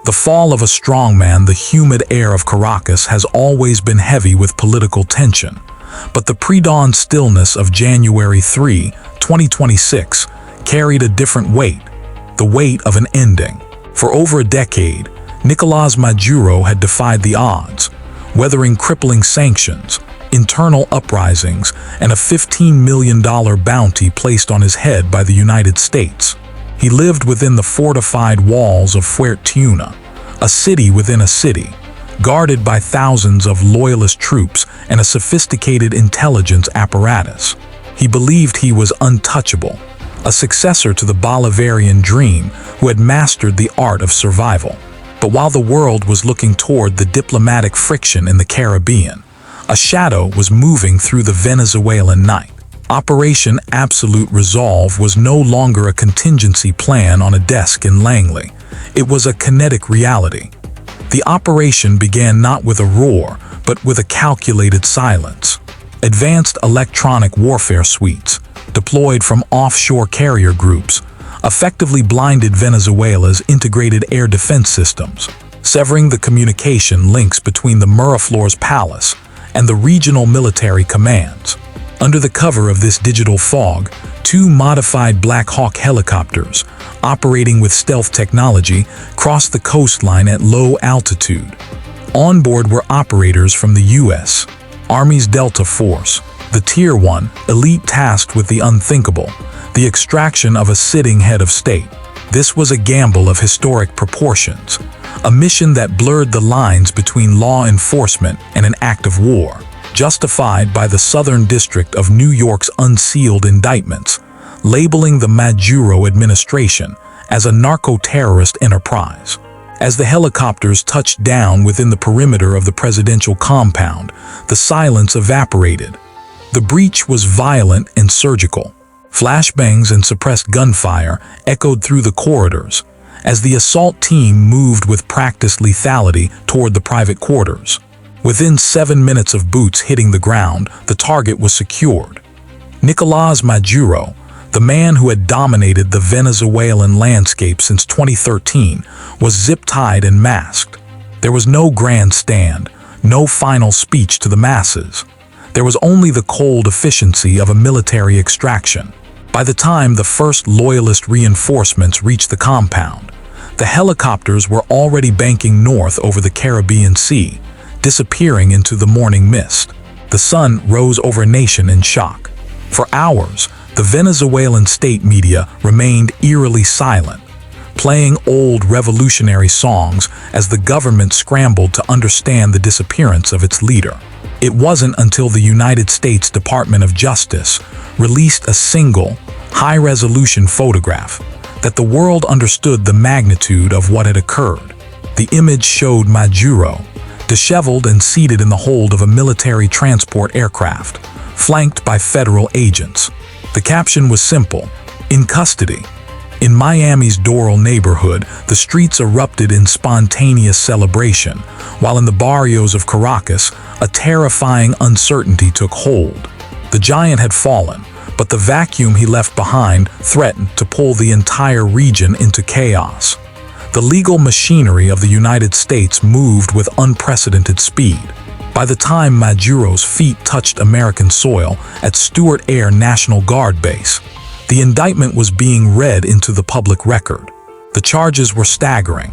The fall of a strongman. The humid air of Caracas has always been heavy with political tension, but the pre-dawn stillness of January 3, 2026 carried a different weight, the weight of an ending. For over a decade, Nicolás Maduro had defied the odds, weathering crippling sanctions, internal uprisings, and a $15 million bounty placed on his head by the United States. He lived within the fortified walls of Fuerte, a city within a city, guarded by thousands of loyalist troops and a sophisticated intelligence apparatus. He believed he was untouchable, a successor to the Bolivarian dream who had mastered the art of survival. But while the world was looking toward the diplomatic friction in the Caribbean, a shadow was moving through the Venezuelan night. Operation Absolute Resolve was no longer a contingency plan on a desk in Langley. It was a kinetic reality. The operation began not with a roar, but with a calculated silence. Advanced electronic warfare suites, deployed from offshore carrier groups, effectively blinded Venezuela's integrated air defense systems, severing the communication links between the Miraflores Palace and the regional military commands. Under the cover of this digital fog, two modified Black Hawk helicopters, operating with stealth technology, crossed the coastline at low altitude. On board were operators from the U.S. Army's Delta Force, the Tier 1 elite tasked with the unthinkable, the extraction of a sitting head of state. This was a gamble of historic proportions, a mission that blurred the lines between law enforcement and an act of war, justified by the Southern District of New York's unsealed indictments, labeling the Maduro administration as a narco-terrorist enterprise. As the helicopters touched down within the perimeter of the presidential compound, the silence evaporated. The breach was violent and surgical. Flashbangs and suppressed gunfire echoed through the corridors as the assault team moved with practiced lethality toward the private quarters. Within 7 minutes of boots hitting the ground, the target was secured. Nicolás Maduro, the man who had dominated the Venezuelan landscape since 2013, was zip-tied and masked. There was no grandstand, no final speech to the masses. There was only the cold efficiency of a military extraction. By the time the first loyalist reinforcements reached the compound, the helicopters were already banking north over the Caribbean Sea, disappearing into the morning mist. The sun rose over a nation in shock. For hours, the Venezuelan state media remained eerily silent, playing old revolutionary songs as the government scrambled to understand the disappearance of its leader. It wasn't until the United States Department of Justice released a single, high-resolution photograph that the world understood the magnitude of what had occurred. The image showed Maduro, disheveled and seated in the hold of a military transport aircraft, flanked by federal agents. The caption was simple: "In custody." In Miami's Doral neighborhood, the streets erupted in spontaneous celebration, while in the barrios of Caracas, a terrifying uncertainty took hold. The giant had fallen, but the vacuum he left behind threatened to pull the entire region into chaos. The legal machinery of the United States moved with unprecedented speed. By the time Maduro's feet touched American soil at Stewart Air National Guard Base, the indictment was being read into the public record. The charges were staggering: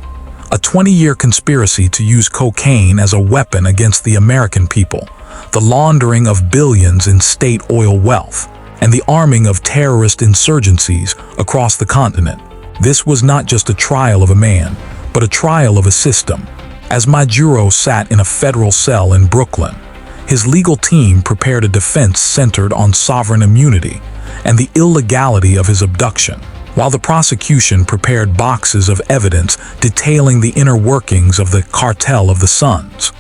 a 20-year conspiracy to use cocaine as a weapon against the American people, the laundering of billions in state oil wealth, and the arming of terrorist insurgencies across the continent. This was not just a trial of a man, but a trial of a system. As Maduro sat in a federal cell in Brooklyn, his legal team prepared a defense centered on sovereign immunity and the illegality of his abduction, while the prosecution prepared boxes of evidence detailing the inner workings of the Cartel of the Suns.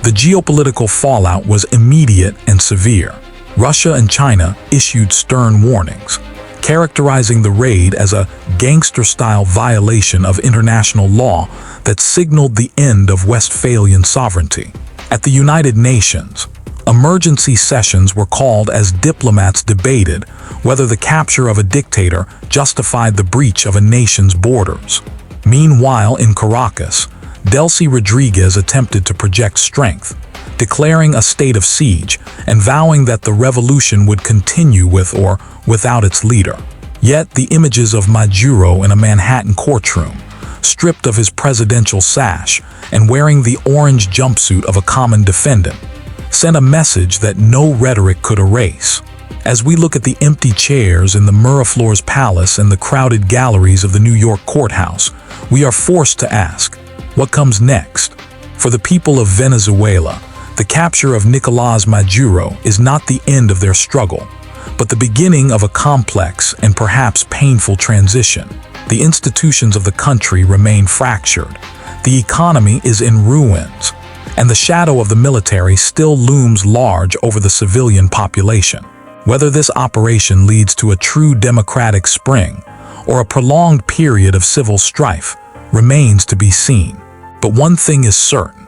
The geopolitical fallout was immediate and severe. Russia and China issued stern warnings, characterizing the raid as a gangster-style violation of international law that signaled the end of Westphalian sovereignty. At the United Nations, emergency sessions were called as diplomats debated whether the capture of a dictator justified the breach of a nation's borders. Meanwhile, in Caracas, Delcy Rodriguez attempted to project strength, declaring a state of siege and vowing that the revolution would continue with or without its leader. Yet the images of Maduro in a Manhattan courtroom, stripped of his presidential sash and wearing the orange jumpsuit of a common defendant, sent a message that no rhetoric could erase. As we look at the empty chairs in the Miraflores Palace and the crowded galleries of the New York courthouse, we are forced to ask, what comes next? For the people of Venezuela, the capture of Nicolás Maduro is not the end of their struggle, but the beginning of a complex and perhaps painful transition. The institutions of the country remain fractured, the economy is in ruins, and the shadow of the military still looms large over the civilian population. Whether this operation leads to a true democratic spring or a prolonged period of civil strife remains to be seen. But one thing is certain.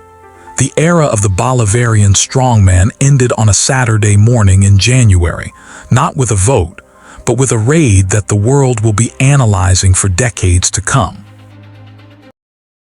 The era of the Bolivarian strongman ended on a Saturday morning in January, not with a vote, but with a raid that the world will be analyzing for decades to come.